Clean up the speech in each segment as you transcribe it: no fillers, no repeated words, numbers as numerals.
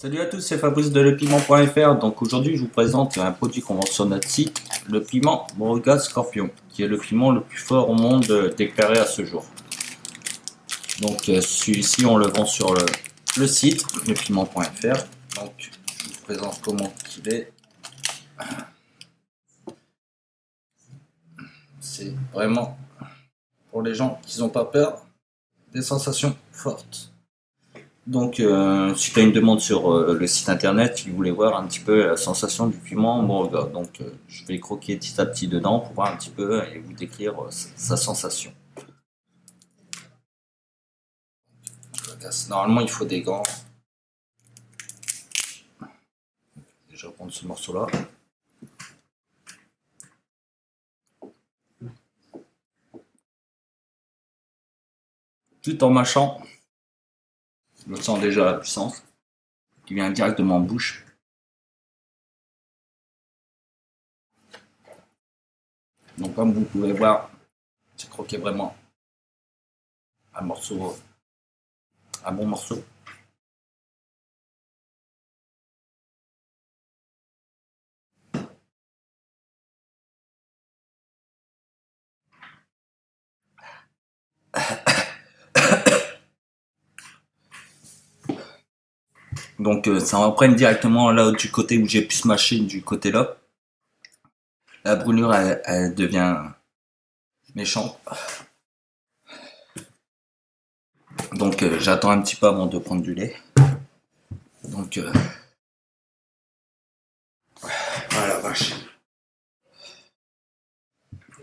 Salut à tous, c'est Fabrice de lepiment.fr. Donc aujourd'hui, je vous présente un produit qu'on vend sur notre site, le piment Beauregard Scorpion, qui est le piment le plus fort au monde déclaré à ce jour. Donc celui-ci, on le vend sur le site lepiment.fr. Donc je vous présente comment il est. C'est vraiment pour les gens qui n'ont pas peur des sensations fortes. Donc, si tu as une demande sur le site internet, si vous voulez voir un petit peu la sensation du piment, bon, regarde, donc je vais croquer petit à petit dedans pour voir un petit peu et vous décrire sa sensation. Normalement, il faut des gants. Je vais prendre ce morceau-là. Tout en mâchant. Je sens déjà la puissance qui vient directement en bouche. Donc comme vous pouvez voir, j'ai croqué vraiment un morceau, un bon morceau. Donc ça m'enprenne directement là du côté où j'ai pu se mâcher, du côté là. La brûlure elle devient méchante. Donc j'attends un petit peu avant de prendre du lait. Donc voilà, vache.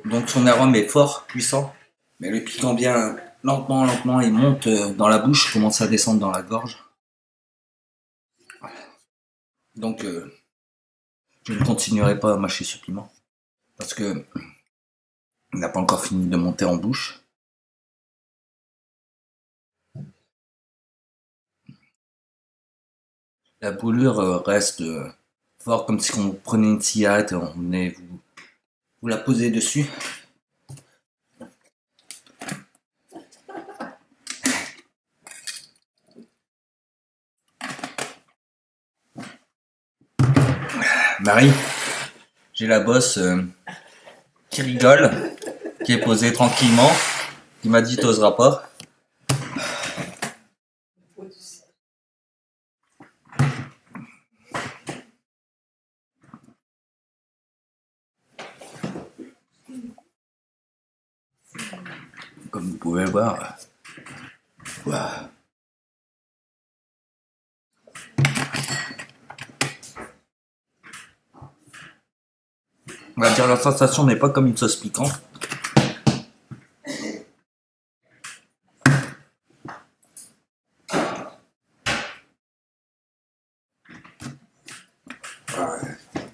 Donc son arôme est fort, puissant, mais le piquant bien lentement, il monte dans la bouche, commence à descendre dans la gorge. Donc je ne continuerai pas à mâcher ce piment parce que il n'a pas encore fini de monter en bouche. La brûlure reste fort comme si on prenait une cigarette et on venait vous la poser dessus. Marie, j'ai la bosse qui rigole, qui est posée tranquillement, qui m'a dit t'oseras pas. Comme vous pouvez le voir. Wow. On va dire la sensation n'est pas comme une sauce piquante.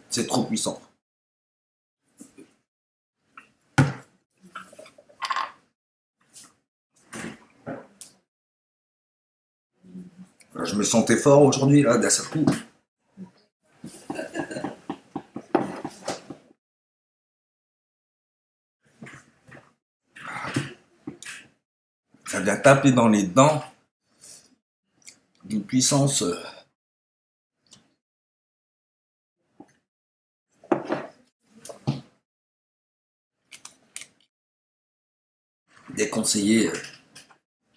C'est trop puissant. Je me sentais fort aujourd'hui là, d'un seul coup. Ça vient taper dans les dents d'une puissance déconseillée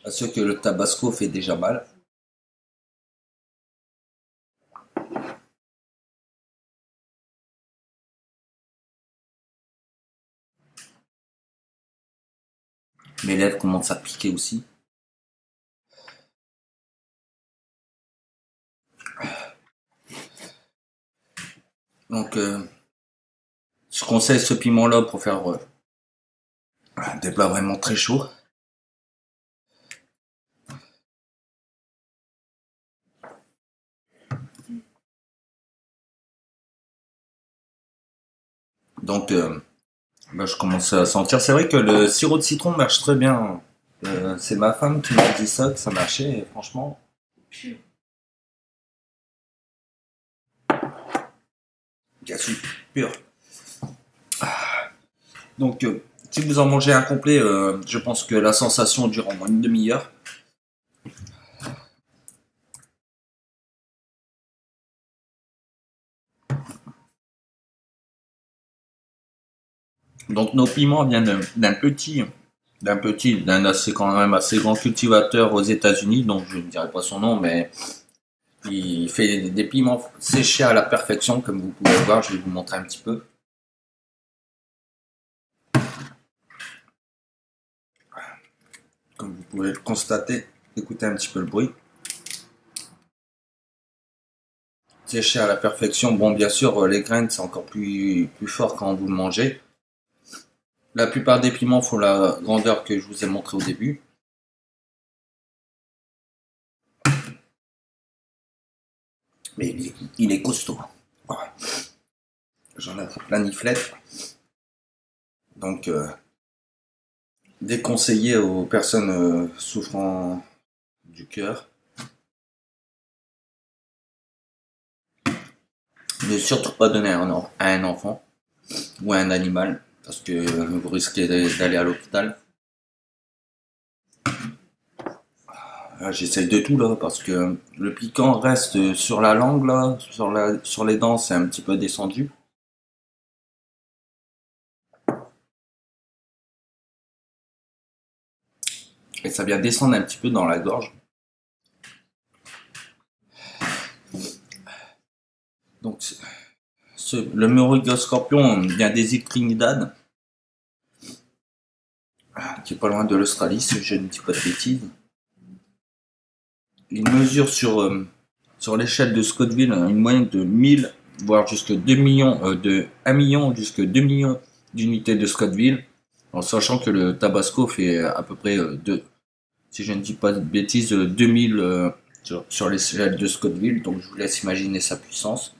à ceux que le tabasco fait déjà mal. Mes lèvres commencent à piquer aussi. Donc, je conseille ce piment-là pour faire des plats vraiment très chauds. Donc, je commence à sentir. C'est vrai que le sirop de citron marche très bien. C'est ma femme qui m'a dit ça, que ça marchait, et franchement. Bien sûr, pur. Donc, si vous en mangez un complet, je pense que la sensation dure au moins une demi-heure. Donc nos piments viennent d'un assez quand même assez grand cultivateur aux États-Unis, donc je ne dirai pas son nom, mais il fait des piments séchés à la perfection, comme vous pouvez voir. Je vais vous montrer un petit peu. Comme vous pouvez le constater, écoutez un petit peu le bruit. Séché à la perfection. Bon, bien sûr, les graines, c'est encore plus fort quand vous le mangez. La plupart des piments font la grandeur que je vous ai montré au début. Mais il est costaud. Voilà. J'en ai plein niflette. Donc, déconseillé aux personnes souffrant du cœur. Ne surtout pas donner à un enfant ou à un animal, parce que vous risquez d'aller à l'hôpital. J'essaye de tout là, parce que le piquant reste sur la langue là, sur les dents, c'est un petit peu descendu. Et ça vient descendre un petit peu dans la gorge. Donc, le Moruga scorpion vient des îles Trinidad, qui est pas loin de l'Australie, si je ne dis pas de bêtises. Il mesure sur l'échelle de Scottville une moyenne de 1000, voire jusqu'à 2 millions, de 1 million jusqu'à 2 millions d'unités de Scottville, en sachant que le Tabasco fait à peu près si je ne dis pas de bêtises, 2000 sur l'échelle de Scottville. Donc je vous laisse imaginer sa puissance.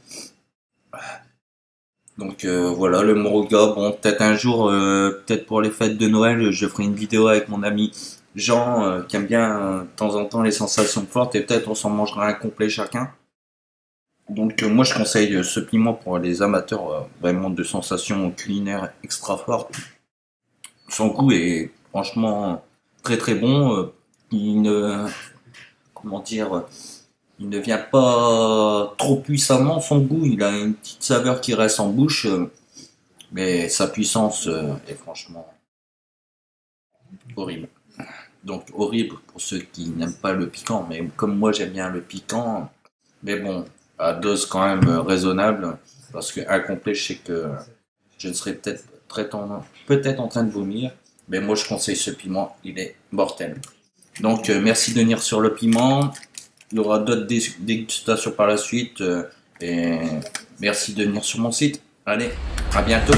Donc voilà, le Moruga. Bon, peut-être un jour, peut-être pour les fêtes de Noël, je ferai une vidéo avec mon ami Jean, qui aime bien de temps en temps les sensations fortes, et peut-être on s'en mangera un complet chacun. Donc moi je conseille ce piment pour les amateurs vraiment de sensations culinaires extra fortes. Son goût est franchement très très bon. Il ne, comment dire, il ne vient pas trop puissamment, son goût. Il a une petite saveur qui reste en bouche, mais sa puissance est franchement horrible. Donc horrible pour ceux qui n'aiment pas le piquant, mais comme moi j'aime bien le piquant, mais bon, à dose quand même raisonnable, parce que incomplet, je sais que je ne serais peut-être en train de vomir, mais moi je conseille ce piment, il est mortel. Donc merci de venir sur le piment, il y aura d'autres dégustations par la suite, et merci de venir sur mon site. Allez, à bientôt.